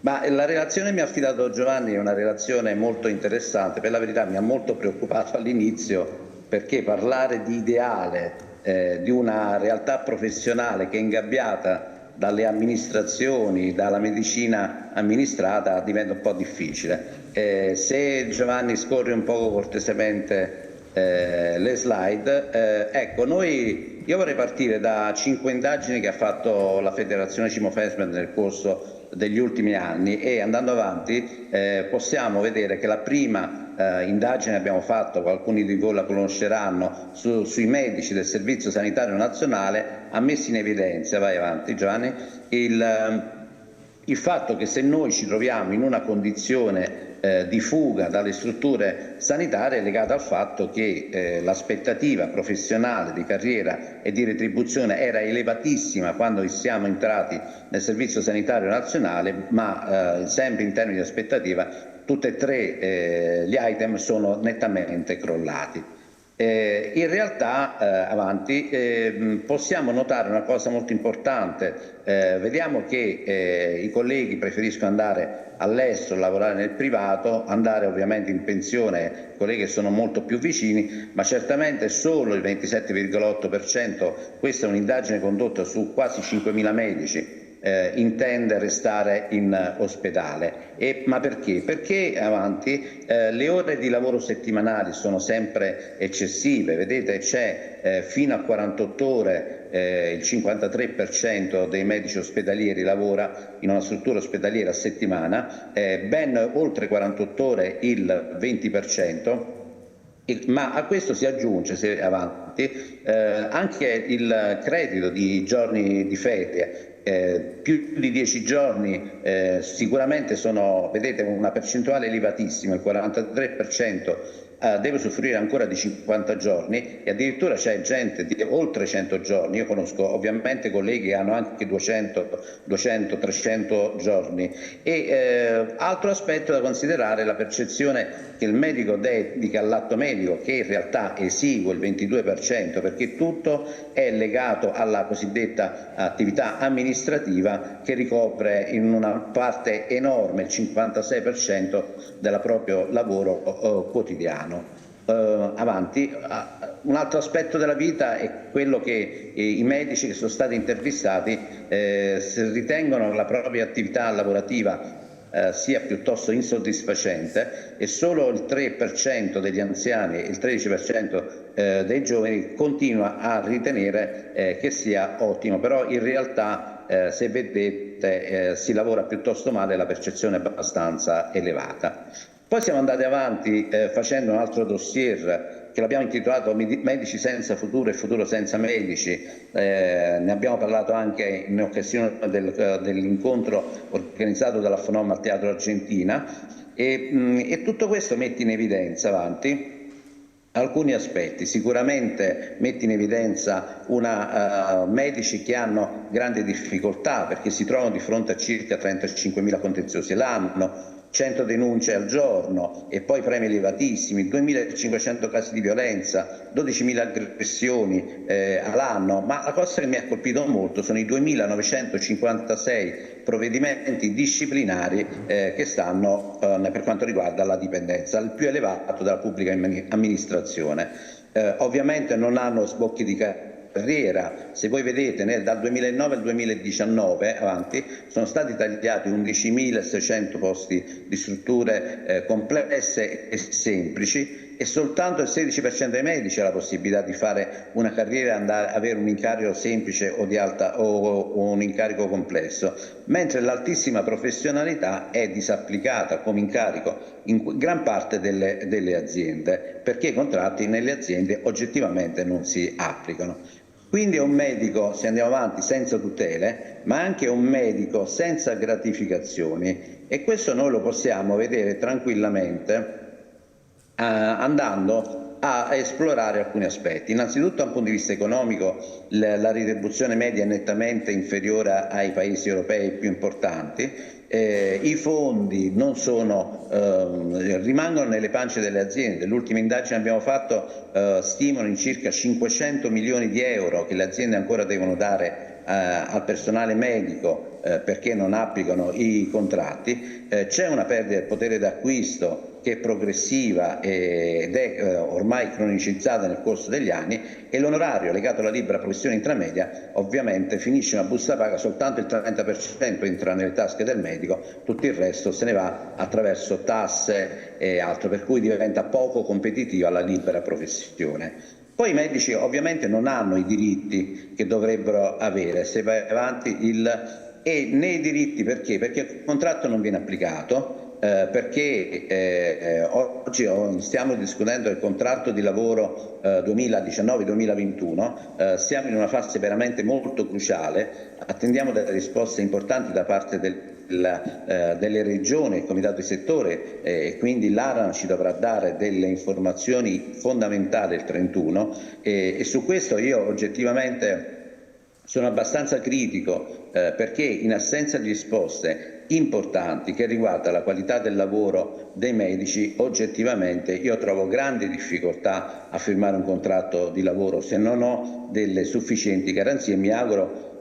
Ma la relazione che mi ha affidato Giovanni è una relazione molto interessante, per la verità mi ha molto preoccupato all'inizio perché parlare di ideale di una realtà professionale che è ingabbiata dalle amministrazioni, dalla medicina amministrata diventa un po' difficile. Se Giovanni scorre un poco cortesemente le slide, ecco, io vorrei partire da 5 indagini che ha fatto la Federazione CIMO-FESMED nel corso degli ultimi anni e andando avanti possiamo vedere che la prima indagine abbiamo fatto, alcuni di voi la conosceranno, sui medici del Servizio Sanitario Nazionale ha messo in evidenza, vai avanti Giovanni, il fatto che se noi ci troviamo in una condizione di fuga dalle strutture sanitarie è legata al fatto che l'aspettativa professionale di carriera e di retribuzione era elevatissima quando siamo entrati nel Servizio Sanitario Nazionale, ma sempre in termini di aspettativa tutti e tre gli item sono nettamente crollati. In realtà, avanti, possiamo notare una cosa molto importante. Vediamo che i colleghi preferiscono andare all'estero, lavorare nel privato, andare ovviamente in pensione, colleghi che sono molto più vicini, ma certamente solo il 27,8%, questa è un'indagine condotta su quasi 5.000 medici, intende restare in ospedale. Ma perché? Perché avanti le ore di lavoro settimanali sono sempre eccessive, vedete c'è fino a 48 ore il 53% dei medici ospedalieri lavora in una struttura ospedaliera a settimana, ben oltre 48 ore il 20%. Ma a questo si aggiunge, se avanti, anche il credito di giorni di ferie. Più di 10 giorni sicuramente sono, vedete, una percentuale elevatissima, il 43% deve usufruire ancora di 50 giorni e addirittura c'è gente di oltre 100 giorni. Io conosco ovviamente colleghi che hanno anche 200, 300 giorni. Altro aspetto da considerare è la percezione che il medico dedica all'atto medico, che in realtà è esiguo, il 22%, perché tutto è legato alla cosiddetta attività amministrativa che ricopre in una parte enorme, il 56% del proprio lavoro quotidiano. Avanti. Un altro aspetto della vita è quello che i medici che sono stati intervistati ritengono la propria attività lavorativa sia piuttosto insoddisfacente e solo il 3% degli anziani e il 13% dei giovani continua a ritenere che sia ottimo, però in realtà se vedete si lavora piuttosto male, la percezione è abbastanza elevata. Poi siamo andati avanti facendo un altro dossier che l'abbiamo intitolato Medici senza futuro e futuro senza medici. Ne abbiamo parlato anche in occasione dell'incontro organizzato dalla FONOM al Teatro Argentina e tutto questo mette in evidenza avanti alcuni aspetti. Sicuramente mette in evidenza medici che hanno grandi difficoltà perché si trovano di fronte a circa 35.000 contenziosi l'anno, 100 denunce al giorno e poi premi elevatissimi, 2.500 casi di violenza, 12.000 aggressioni all'anno, ma la cosa che mi ha colpito molto sono i 2.956 provvedimenti disciplinari che stanno per quanto riguarda la dipendenza, il più elevato della pubblica amministrazione. Ovviamente non hanno sbocchi di carriera. Se voi vedete dal 2009 al 2019 avanti sono stati tagliati 11.600 posti di strutture complesse e semplici e soltanto il 16% dei medici ha la possibilità di fare una carriera e avere un incarico semplice o un incarico complesso, mentre l'altissima professionalità è disapplicata come incarico in gran parte delle aziende, perché i contratti nelle aziende oggettivamente non si applicano. Quindi è un medico, se andiamo avanti, senza tutele, ma anche un medico senza gratificazioni e questo noi lo possiamo vedere tranquillamente andando a esplorare alcuni aspetti. Innanzitutto dal punto di vista economico la retribuzione media è nettamente inferiore ai paesi europei più importanti. I fondi non sono, rimangono nelle pance delle aziende. L'ultima indagine che abbiamo fatto stimano in circa 500 milioni di euro che le aziende ancora devono dare al personale medico perché non applicano i contratti, c'è una perdita del potere d'acquisto che è progressiva ed è ormai cronicizzata nel corso degli anni, e l'onorario legato alla libera professione intramedia ovviamente finisce una busta paga, soltanto il 30% entra nelle tasche del medico, tutto il resto se ne va attraverso tasse e altro, per cui diventa poco competitiva la libera professione. Poi i medici ovviamente non hanno i diritti che dovrebbero avere, se vai avanti e nei diritti perché? Perché il contratto non viene applicato, perché oggi stiamo discutendo del contratto di lavoro 2019-2021, siamo in una fase veramente molto cruciale, attendiamo delle risposte importanti da parte delle regioni, il comitato di settore, e quindi l'ARAN ci dovrà dare delle informazioni fondamentali il 31, e su questo io oggettivamente sono abbastanza critico, perché in assenza di risposte importanti che riguardano la qualità del lavoro dei medici, oggettivamente io trovo grandi difficoltà a firmare un contratto di lavoro se non ho delle sufficienti garanzie. Mi auguro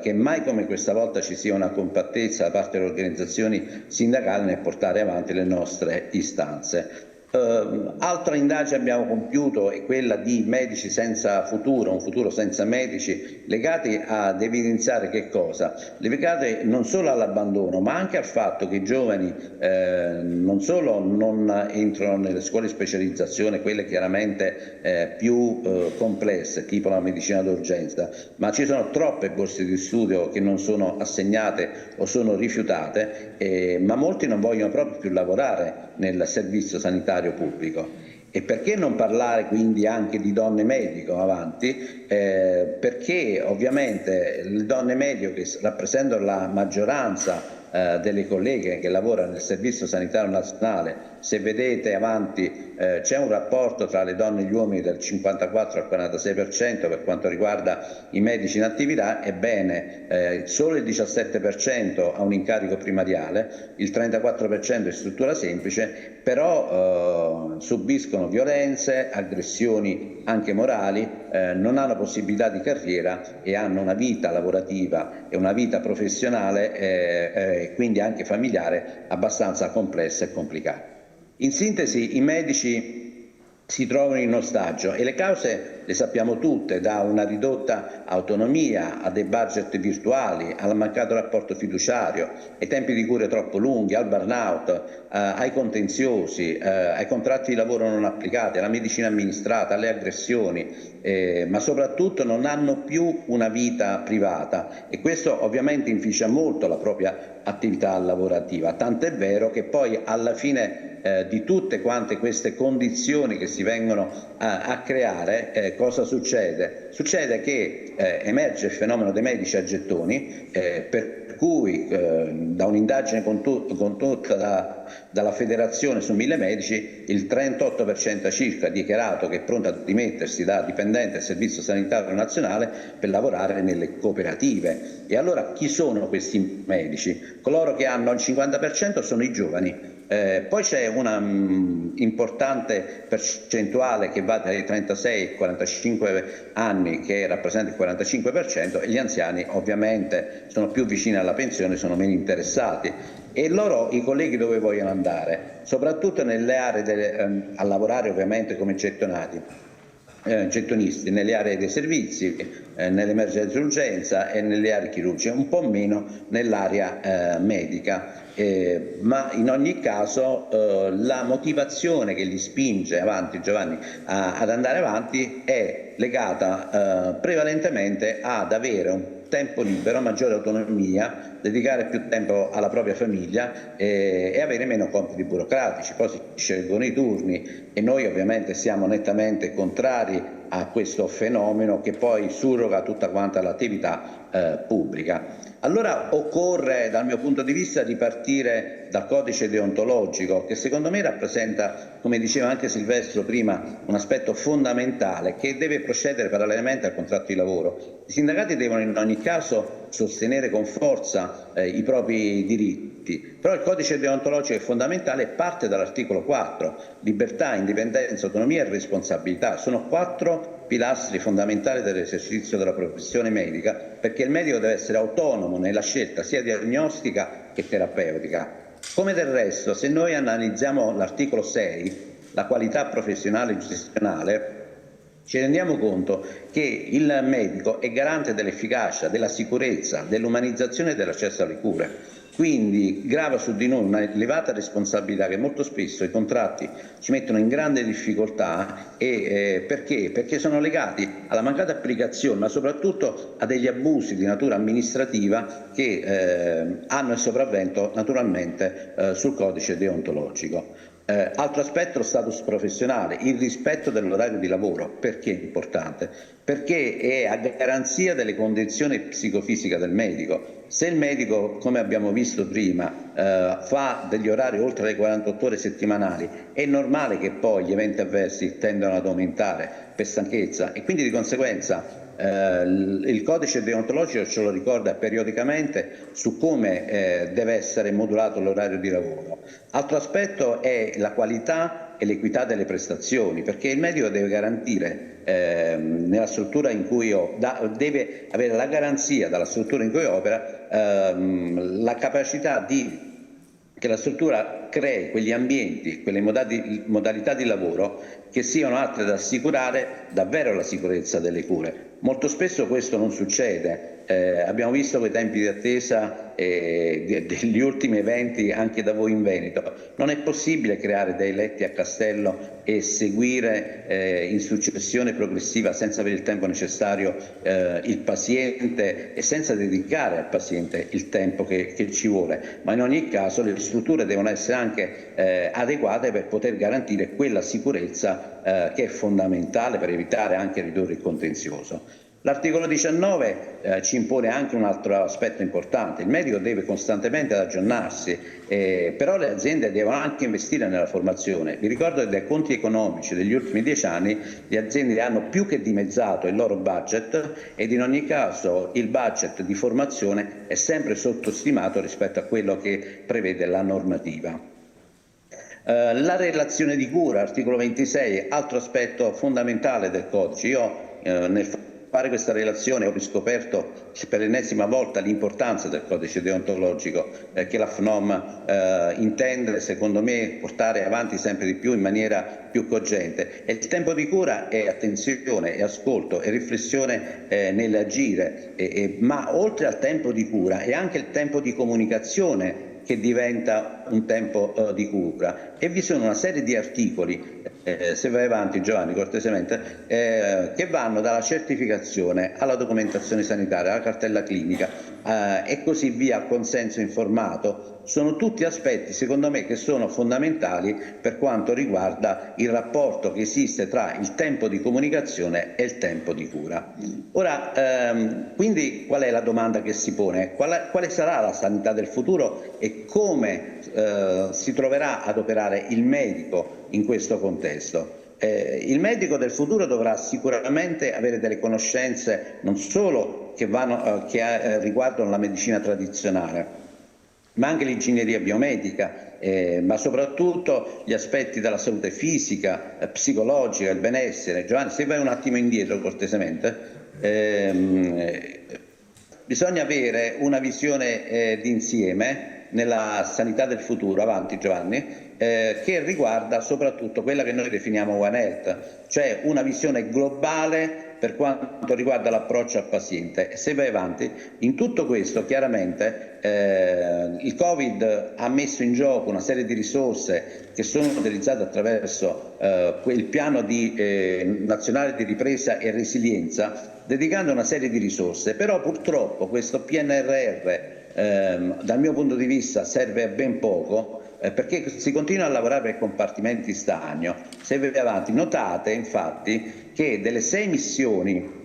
che mai come questa volta ci sia una compattezza da parte delle organizzazioni sindacali nel portare avanti le nostre istanze. Altra indagine abbiamo compiuto è quella di medici senza futuro, un futuro senza medici, legati ad evidenziare che cosa? Legate non solo all'abbandono, ma anche al fatto che i giovani non solo non entrano nelle scuole di specializzazione, quelle chiaramente più complesse, tipo la medicina d'urgenza, ma ci sono troppe borse di studio che non sono assegnate o sono rifiutate, ma molti non vogliono proprio più lavorare nel servizio sanitario pubblico. E perché non parlare quindi anche di donne medico avanti? Perché ovviamente le donne medico, che rappresentano la maggioranza delle colleghe che lavorano nel Servizio Sanitario Nazionale, se vedete avanti c'è un rapporto tra le donne e gli uomini del 54 al 46% per quanto riguarda i medici in attività, ebbene solo il 17% ha un incarico primariale, il 34% è struttura semplice, però subiscono violenze, aggressioni anche morali, non hanno possibilità di carriera e hanno una vita lavorativa e una vita professionale, quindi anche familiare, abbastanza complessa e complicata. In sintesi, i medici si trovano in ostaggio e le cause le sappiamo tutte, da una ridotta autonomia a dei budget virtuali, al mancato rapporto fiduciario, ai tempi di cure troppo lunghi, al burnout, ai contenziosi, ai contratti di lavoro non applicati, alla medicina amministrata, alle aggressioni, ma soprattutto non hanno più una vita privata, e questo ovviamente inficia molto la propria attività lavorativa, tant'è vero che poi alla fine di tutte quante queste condizioni che si vengono a creare, cosa succede? Succede che emerge il fenomeno dei medici a gettoni, per cui da un'indagine condotta dalla federazione su 1000 medici, il 38% circa ha dichiarato che è pronto a dimettersi da dipendente del Servizio Sanitario Nazionale per lavorare nelle cooperative. E allora chi sono questi medici? Coloro che hanno il 50% sono i giovani. Poi c'è una importante percentuale che va dai 36 ai 45 anni, che rappresenta il 45%, e gli anziani ovviamente sono più vicini alla pensione, sono meno interessati. E loro, i colleghi, dove vogliono andare? Soprattutto nelle aree a lavorare ovviamente come gettonisti, nelle aree dei servizi, nell'emergenza urgenza e nelle aree chirurgiche, un po' meno nell'area medica. Ma in ogni caso la motivazione che li spinge avanti, Giovanni, ad andare avanti è legata prevalentemente ad avere un tempo libero, maggiore autonomia, dedicare più tempo alla propria famiglia e avere meno compiti burocratici. Poi si scelgono i turni e noi ovviamente siamo nettamente contrari a questo fenomeno che poi surroga tutta quanta l'attività pubblica. Allora occorre, dal mio punto di vista, ripartire dal codice deontologico, che secondo me rappresenta, come diceva anche Silvestro prima, un aspetto fondamentale che deve procedere parallelamente al contratto di lavoro. I sindacati devono in ogni caso sostenere con forza i propri diritti. Però il codice deontologico è fondamentale e parte dall'articolo 4, libertà, indipendenza, autonomia e responsabilità. Sono 4 pilastri fondamentali dell'esercizio della professione medica, perché il medico deve essere autonomo nella scelta sia diagnostica che terapeutica. Come del resto, se noi analizziamo l'articolo 6, la qualità professionale e gestionale, ci rendiamo conto che il medico è garante dell'efficacia, della sicurezza, dell'umanizzazione e dell'accesso alle cure. Quindi grava su di noi una elevata responsabilità che molto spesso i contratti ci mettono in grande difficoltà perché? Perché sono legati alla mancata applicazione, ma soprattutto a degli abusi di natura amministrativa che hanno il sopravvento naturalmente sul codice deontologico. Altro aspetto, lo status professionale, il rispetto dell'orario di lavoro. Perché è importante? Perché è a garanzia delle condizioni psicofisiche del medico. Se il medico, come abbiamo visto prima, fa degli orari oltre le 48 ore settimanali, è normale che poi gli eventi avversi tendano ad aumentare per stanchezza e quindi di conseguenza il codice deontologico ce lo ricorda periodicamente su come deve essere modulato l'orario di lavoro. Altro aspetto è la qualità e l'equità delle prestazioni, perché il medico deve garantire nella struttura in cui deve avere la garanzia dalla struttura in cui opera la capacità che la struttura crei quegli ambienti, quelle modalità di lavoro che siano atte ad assicurare davvero la sicurezza delle cure. Molto spesso questo non succede. Abbiamo visto quei tempi di attesa degli ultimi eventi anche da voi in Veneto. Non è possibile creare dei letti a castello e seguire in successione progressiva senza avere il tempo necessario il paziente e senza dedicare al paziente il tempo che ci vuole. Ma in ogni caso le strutture devono essere anche adeguate per poter garantire quella sicurezza che è fondamentale per evitare anche ridurre il contenzioso. L'articolo 19 ci impone anche un altro aspetto importante: il medico deve costantemente aggiornarsi, però le aziende devono anche investire nella formazione. Vi ricordo che dai conti economici degli ultimi 10 anni le aziende hanno più che dimezzato il loro budget ed in ogni caso il budget di formazione è sempre sottostimato rispetto a quello che prevede la normativa. La relazione di cura, articolo 26, altro aspetto fondamentale del codice. Io nel fare questa relazione ho riscoperto per l'ennesima volta l'importanza del codice deontologico che la FNOM intende, secondo me, portare avanti sempre di più in maniera più cogente. E il tempo di cura è attenzione, è ascolto, è riflessione nell'agire, ma oltre al tempo di cura è anche il tempo di comunicazione che diventa un tempo di cura, e vi sono una serie di articoli, se vai avanti Giovanni cortesemente, che vanno dalla certificazione alla documentazione sanitaria, alla cartella clinica e così via, al consenso informato. Sono tutti aspetti, secondo me, che sono fondamentali per quanto riguarda il rapporto che esiste tra il tempo di comunicazione e il tempo di cura. Ora, quindi qual è la domanda che si pone? Quale sarà la sanità del futuro e come si troverà ad operare il medico in questo contesto? Il medico del futuro dovrà sicuramente avere delle conoscenze non solo che riguardano la medicina tradizionale, ma anche l'ingegneria biomedica, ma soprattutto gli aspetti della salute fisica, psicologica, il benessere. Giovanni, se vai un attimo indietro cortesemente, bisogna avere una visione d'insieme nella sanità del futuro, avanti Giovanni, che riguarda soprattutto quella che noi definiamo One Health, cioè una visione globale per quanto riguarda l'approccio al paziente. Se vai avanti, in tutto questo chiaramente il Covid ha messo in gioco una serie di risorse che sono utilizzate attraverso quel piano nazionale di ripresa e resilienza, dedicando una serie di risorse, però purtroppo questo PNRR dal mio punto di vista serve a ben poco, perché si continua a lavorare per compartimenti stagno. Se vai avanti, notate infatti che delle 6 missioni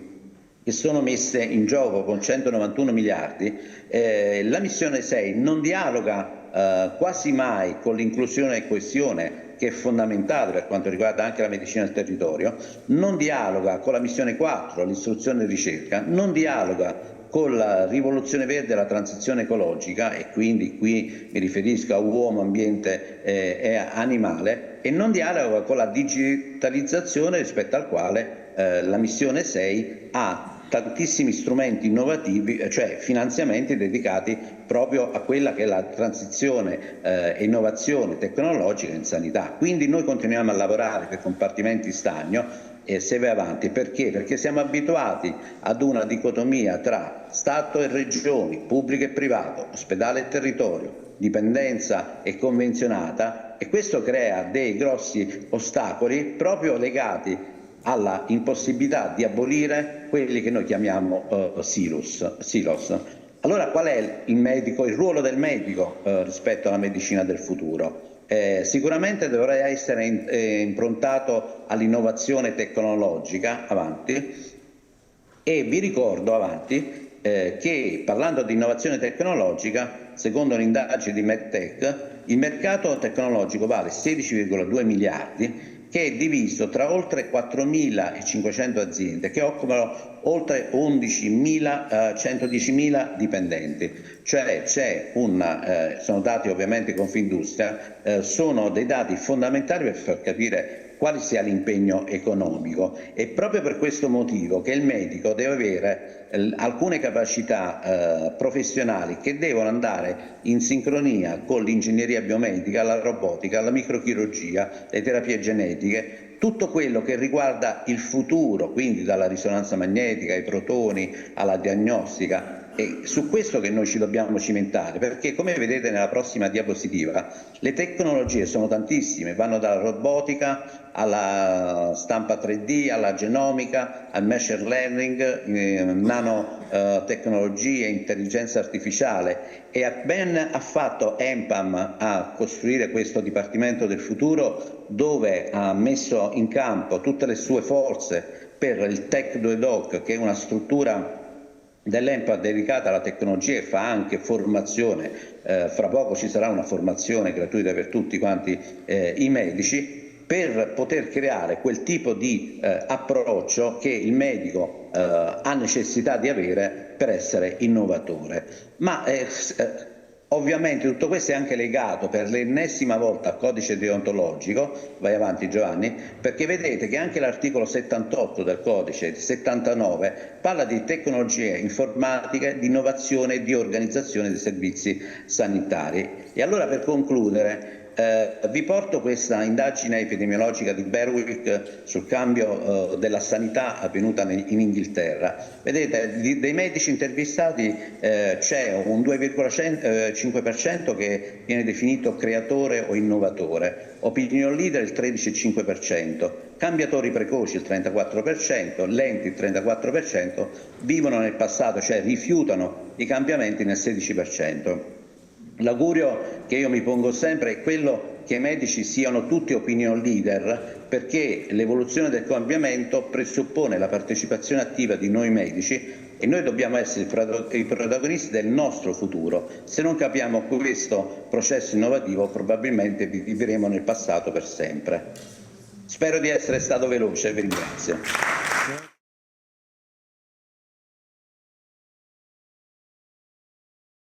che sono messe in gioco con 191 miliardi, la missione 6 non dialoga quasi mai con l'inclusione e coesione, che è fondamentale per quanto riguarda anche la medicina del territorio, non dialoga con la missione 4, l'istruzione e ricerca, non dialoga con la rivoluzione verde e la transizione ecologica, e quindi qui mi riferisco a uomo, ambiente e animale, e non dialoga con la digitalizzazione, rispetto al quale la missione 6 ha tantissimi strumenti innovativi, cioè finanziamenti dedicati proprio a quella che è la transizione e innovazione tecnologica in sanità. Quindi noi continuiamo a lavorare per compartimenti stagno e se va avanti. Perché? Perché siamo abituati ad una dicotomia tra Stato e regioni, pubblico e privato, ospedale e territorio, dipendenza e convenzionata, e questo crea dei grossi ostacoli proprio legati alla impossibilità di abolire quelli che noi chiamiamo silos. Allora qual è il ruolo del medico rispetto alla medicina del futuro? Sicuramente dovrà essere improntato all'innovazione tecnologica, avanti, e vi ricordo che parlando di innovazione tecnologica, secondo un'indagine di MedTech, il mercato tecnologico vale 16,2 miliardi, che è diviso tra oltre 4.500 aziende che occupano oltre 110.000 dipendenti. Cioè sono dati ovviamente Confindustria, sono dei dati fondamentali per far capire quale sia l'impegno economico. È proprio per questo motivo che il medico deve avere alcune capacità professionali che devono andare in sincronia con l'ingegneria biomedica, la robotica, la microchirurgia, le terapie genetiche, tutto quello che riguarda il futuro, quindi dalla risonanza magnetica ai protoni alla diagnostica. È su questo che noi ci dobbiamo cimentare, perché come vedete nella prossima diapositiva le tecnologie sono tantissime, vanno dalla robotica alla stampa 3D, alla genomica, al machine learning, nanotecnologie, intelligenza artificiale, e ben ha fatto ENPAM a costruire questo Dipartimento del Futuro, dove ha messo in campo tutte le sue forze per il Tech 2 Doc, che è una struttura dell'ENPA dedicata alla tecnologia e fa anche formazione. Fra poco ci sarà una formazione gratuita per tutti quanti i medici, per poter creare quel tipo di approccio che il medico ha necessità di avere per essere innovatore. Ma ovviamente tutto questo è anche legato per l'ennesima volta al codice deontologico. Vai avanti Giovanni, perché vedete che anche l'articolo 78 del codice, 79, parla di tecnologie informatiche, di innovazione e di organizzazione dei servizi sanitari. E allora, per concludere, vi porto questa indagine epidemiologica di Berwick sul cambio della sanità avvenuta in Inghilterra. Vedete, dei medici intervistati c'è un 2,5% che viene definito creatore o innovatore, opinion leader il 13,5%, cambiatori precoci il 34%, lenti il 34%, vivono nel passato, cioè rifiutano i cambiamenti nel 16%. L'augurio che io mi pongo sempre è quello che i medici siano tutti opinion leader, perché l'evoluzione del cambiamento presuppone la partecipazione attiva di noi medici e noi dobbiamo essere i protagonisti del nostro futuro. Se non capiamo questo processo innovativo, probabilmente vivremo nel passato per sempre. Spero di essere stato veloce, vi ringrazio.